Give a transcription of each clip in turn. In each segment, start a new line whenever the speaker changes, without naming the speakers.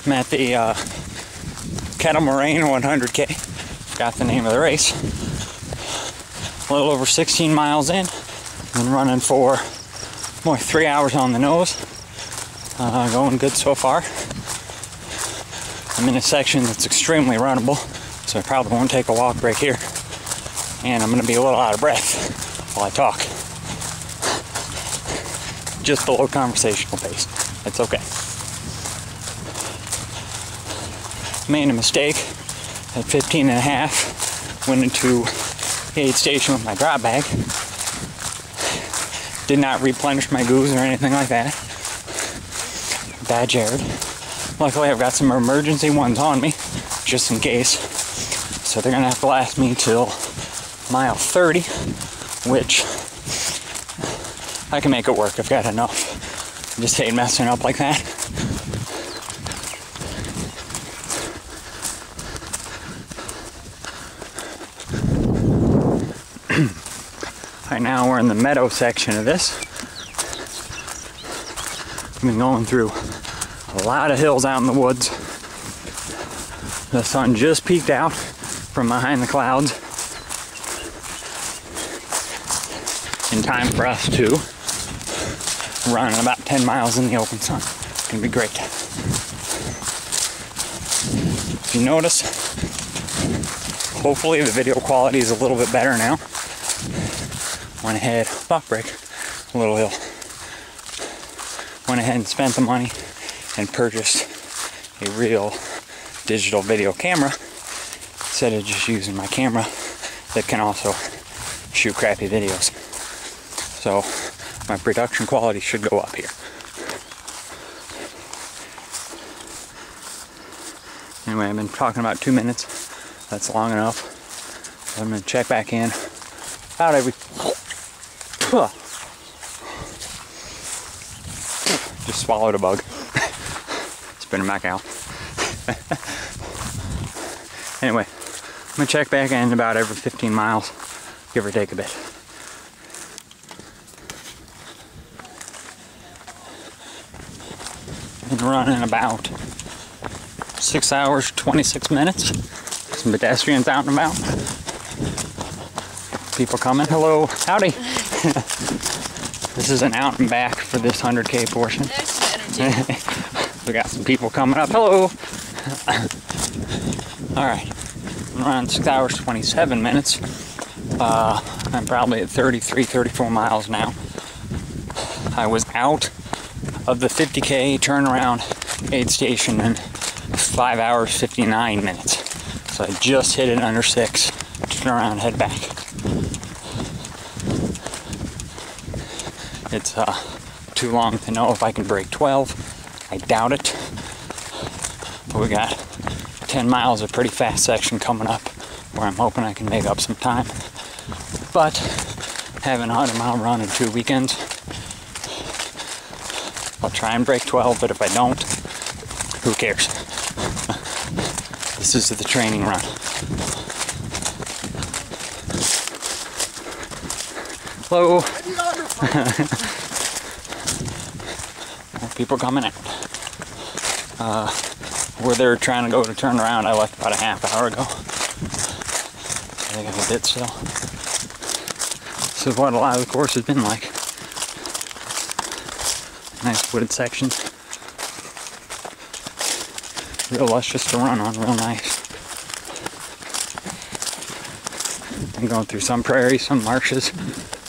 I'm at the KettleMoraine100k. Forgot the name of the race. A little over 16 miles in. Been running for more 3 hours on the nose. Going good so far. I'm in a section that's extremely runnable, so I probably won't take a walk break here. And I'm going to be a little out of breath while I talk. Just below conversational pace. It's okay. Made a mistake at 15 and a half. Went into the aid station with my drop bag. Did not replenish my goos or anything like that. Bad Jared. Luckily I've got some emergency ones on me, just in case. So they're gonna have to last me till mile 30, which I can make it work. I've got enough. I just hate messing up like that. Right now we're in the meadow section of this. I've been going through a lot of hills out in the woods. The sun just peeked out from behind the clouds in time for us to run about 10 miles in the open sun. It's gonna be great. If you notice, hopefully the video quality is a little bit better now. Went ahead, walk break, a little hill. Went ahead and spent the money and purchased a real digital video camera instead of just using my camera that can also shoot crappy videos. So my production quality should go up here. Anyway, I've been talking about 2 minutes. That's long enough. So I'm gonna check back in about every... Just swallowed a bug. Spit him back out. Anyway, I'm gonna check back in about every 15 miles, give or take a bit. Been running about 6 hours, 26 minutes. Some pedestrians out and about. People coming. Hello. Howdy. This is an out and back for this 100k portion. We got some people coming up. Hello. Alright. I'm around 6 hours, 27 minutes. I'm probably at 33, 34 miles now. I was out of the 50k turnaround aid station in 5 hours, 59 minutes. So I just hit it under 6. Turn around, head back. It's too long to know if I can break 12. I doubt it. But we got 10 miles of pretty fast section coming up where I'm hoping I can make up some time. But having a 100-mile run in 2 weekends, I'll try and break 12, but if I don't, who cares? This is the training run. Hello. More people coming out. Where they're trying to go to turn around, I left about a half hour ago. So they got a bit still. This is what a lot of the course has been like. Nice wooded sections. Real luscious to run on, real nice. I'm going through some prairies, some marshes,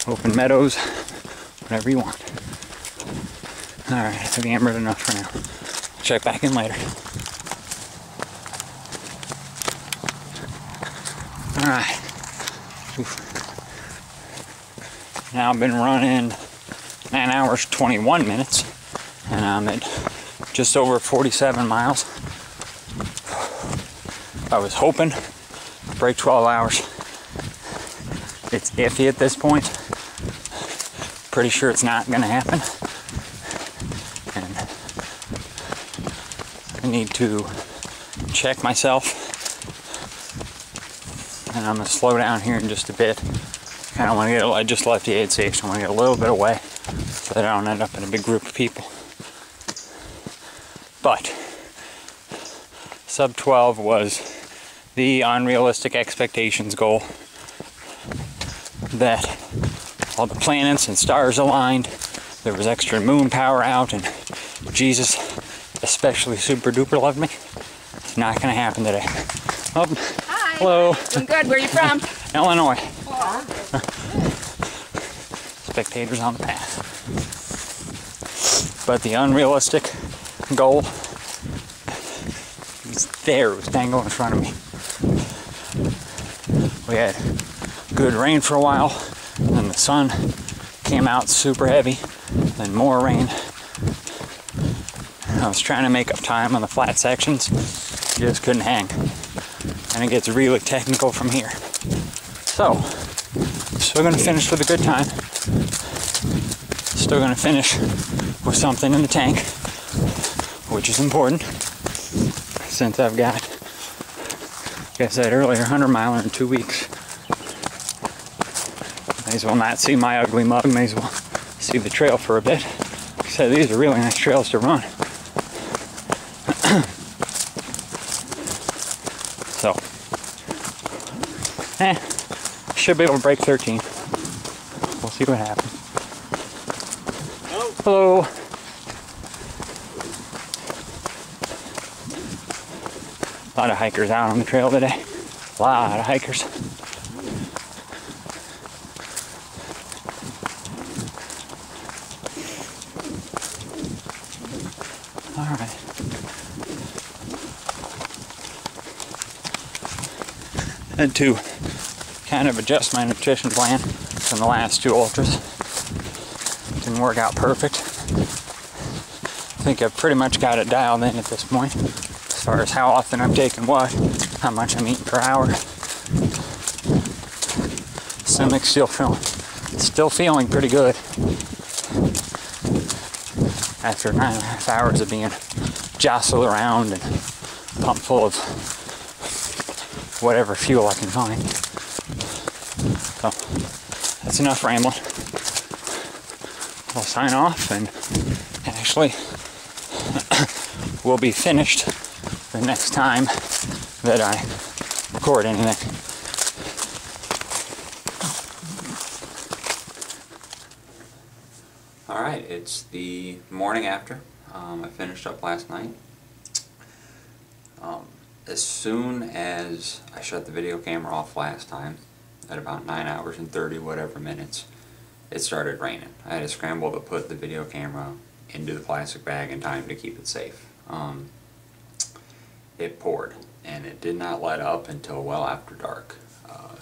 open meadows, whatever you want. Alright, I've yammered enough for now. Check back in later. Alright. Now I've been running 9 hours, 21 minutes, and I'm at just over 47 miles. I was hoping to break 12 hours. It's iffy at this point. Pretty sure it's not going to happen. And I need to check myself. And I'm going to slow down here in just a bit. Kind of want to get, I just left the aid station. I want to get a little bit away so that I don't end up in a big group of people. But sub 12 was the unrealistic expectations goal. That all the planets and stars aligned, there was extra moon power out, and Jesus especially super duper loved me. It's not going to happen today. Oh,
hi.
Hello.
Doing good. Where are you from?
Illinois.
Oh.
Spectators on the path. But the unrealistic goal was there. It was dangling in front of me. We had good rain for a while, then the sun came out super heavy, then more rain. I was trying to make up time on the flat sections, just couldn't hang. And it gets really technical from here. So, still gonna finish with a good time. Still gonna finish with something in the tank, which is important, since I've got, like I said earlier, 100 miler in 2 weeks. May as well not see my ugly mug, may as well see the trail for a bit. Like I said, these are really nice trails to run. So, should be able to break 13. We'll see what happens. Hello. A lot of hikers out on the trail today. A lot of hikers. Alright. Had to kind of adjust my nutrition plan from the last 2 ultras. Didn't work out perfect. I think I've pretty much got it dialed in at this point, as far as how often I'm taking what, how much I'm eating per hour. Stomach's still feeling pretty good after 9.5 hours of being jostled around and pumped full of whatever fuel I can find. So that's enough rambling. I'll sign off, and actually we'll be finished the next time that I record anything. Alright, it's the morning after. I finished up last night. As soon as I shut the video camera off last time, at about 9 hours and 30 whatever minutes, it started raining. I had to scramble to put the video camera into the plastic bag in time to keep it safe. It poured, and it did not let up until well after dark. I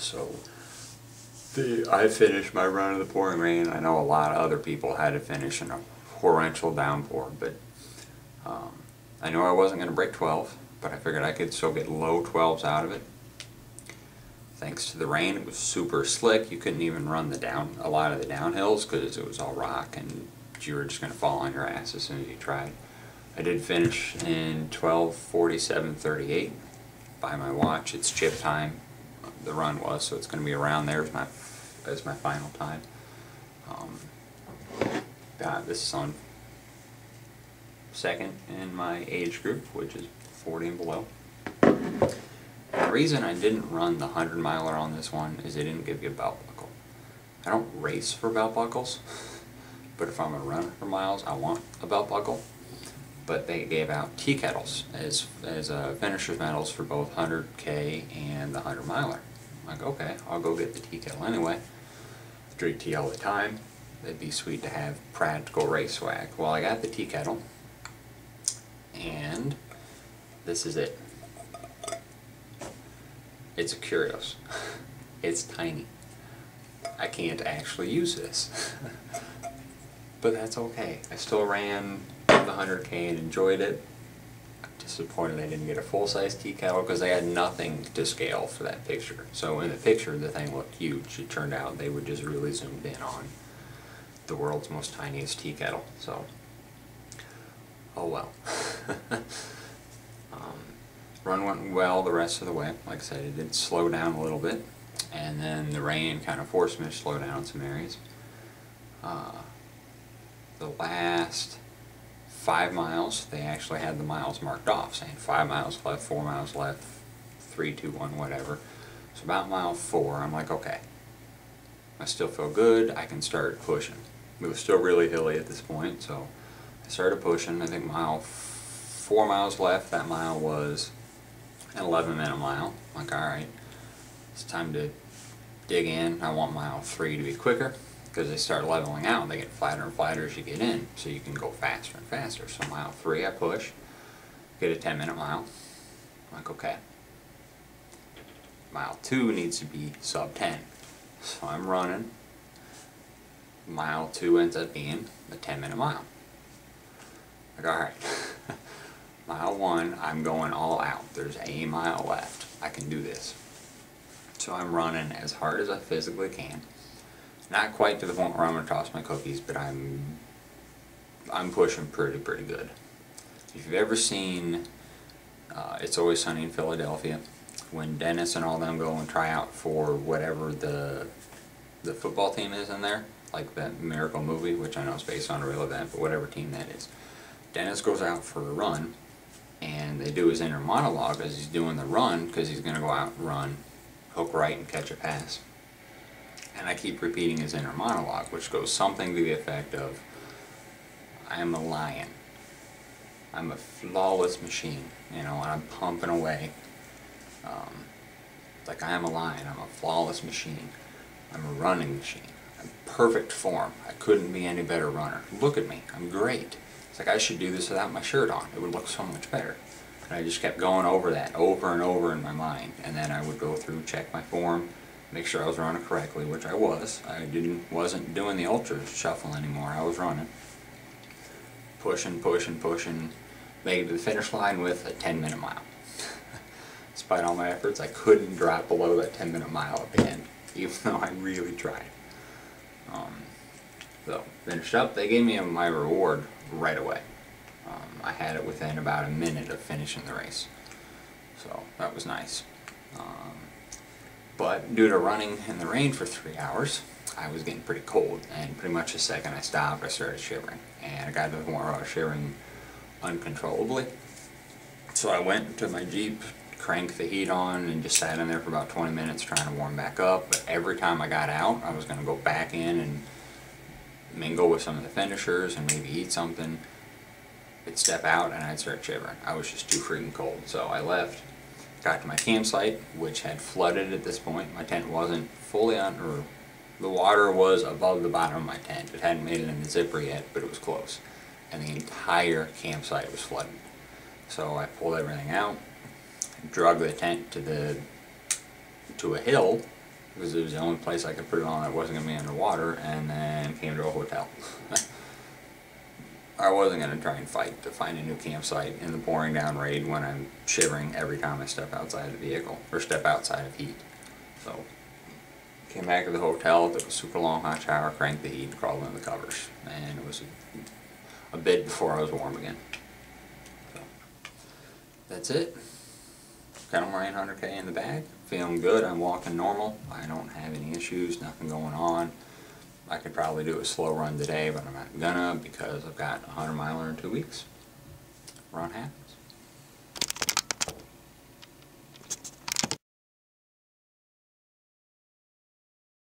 finished my run of the pouring rain. I know a lot of other people had to finish in a torrential downpour, but I knew I wasn't going to break 12, but I figured I could still get low 12s out of it. Thanks to the rain, it was super slick. You couldn't even run a lot of the downhills because it was all rock and you were just going to fall on your ass as soon as you tried. I did finish in 12:47:38 by my watch. It's chip time. The run was, so it's going to be around there as my final time. This is on second in my age group, which is 40 and below. The reason I didn't run the 100 miler on this one is they didn't give you a belt buckle. I don't race for belt buckles, but if I'm going to run 100 miles, I want a belt buckle. But they gave out tea kettles as finisher's medals for both 100k and the 100 miler. I'm like, okay, I'll go get the tea kettle anyway. I drink tea all the time. It'd be sweet to have practical race swag. Well, I got the tea kettle, and this is it. It's a Curios. It's tiny. I can't actually use this. But that's okay. I still ran the 100k and enjoyed it. I'm disappointed I didn't get a full-size tea kettle because they had nothing to scale for that picture. So in the picture the thing looked huge. It turned out they were just really zoomed in on the world's most tiniest tea kettle. So, oh well. Run went well the rest of the way. Like I said, it did slow down a little bit, and then the rain kind of forced me to slow down in some areas. The last 5 miles, they actually had the miles marked off, saying 5 miles left, 4 miles left, 3, 2, 1, whatever. So about mile 4, I'm like, okay, I still feel good, I can start pushing. It was still really hilly at this point, so I started pushing. I think 4 miles left, that mile was an 11-minute mile. I'm like, alright, it's time to dig in. I want mile 3 to be quicker, because they start leveling out, they get flatter and flatter as you get in, so you can go faster and faster. So mile 3 I push, get a 10-minute mile. I'm like, okay, mile 2 needs to be sub 10. So I'm running. Mile 2 ends up being a 10-minute mile. Like, alright, mile 1, I'm going all out. There's a mile left. I can do this. So I'm running as hard as I physically can. Not quite to the point where I'm going to toss my cookies, but I'm pushing pretty good. If you've ever seen It's Always Sunny in Philadelphia, when Dennis and all them go and try out for whatever the football team is in there, like that Miracle movie, which I know is based on a real event, but whatever team that is. Dennis goes out for a run, and they do his inner monologue as he's doing the run, because he's going to go out and run, hook right and catch a pass. And I keep repeating his inner monologue, which goes something to the effect of, I am a lion. I'm a flawless machine, you know, and I'm pumping away. Like, I am a lion, I'm a flawless machine. I'm a running machine. I'm perfect form. I couldn't be any better runner. Look at me, I'm great. It's like, I should do this without my shirt on. It would look so much better. And I just kept going over that over and over in my mind. And then I would go through, check my form, make sure I was running correctly, which I was. I wasn't doing the ultra shuffle anymore. I was running. Pushing, make it to the finish line with a 10-minute mile. Despite all my efforts, I couldn't drop below that 10-minute mile at the end, even though I really tried. So, finished up. They gave me my reward right away. I had it within about a minute of finishing the race. So, that was nice. But due to running in the rain for 3 hours, I was getting pretty cold, and pretty much the second I stopped, I started shivering. And I got to the point where I was shivering uncontrollably. So I went to my Jeep, cranked the heat on, and just sat in there for about 20 minutes trying to warm back up. But every time I got out, I was going to go back in and mingle with some of the finishers and maybe eat something. I'd step out and I'd start shivering. I was just too freaking cold. So I left, got to my campsite, which had flooded at this point. My tent wasn't fully on, or the water was above the bottom of my tent. It hadn't made it in the zipper yet, but it was close. And the entire campsite was flooded. So I pulled everything out, drug the tent to a hill, because it was the only place I could put it on that wasn't going to be underwater, and then came to a hotel. I wasn't going to try and fight to find a new campsite in the pouring down rain when I'm shivering every time I step outside the vehicle, or step outside of heat. So, came back to the hotel, took a super long hot shower, cranked the heat, crawled into the covers, and it was a bit before I was warm again. So, that's it. KettleMoraine100k in the bag. Feeling good. I'm walking normal. I don't have any issues. Nothing going on. I could probably do a slow run today, but I'm not gonna, because I've got a 100-miler in 2 weeks. Run half.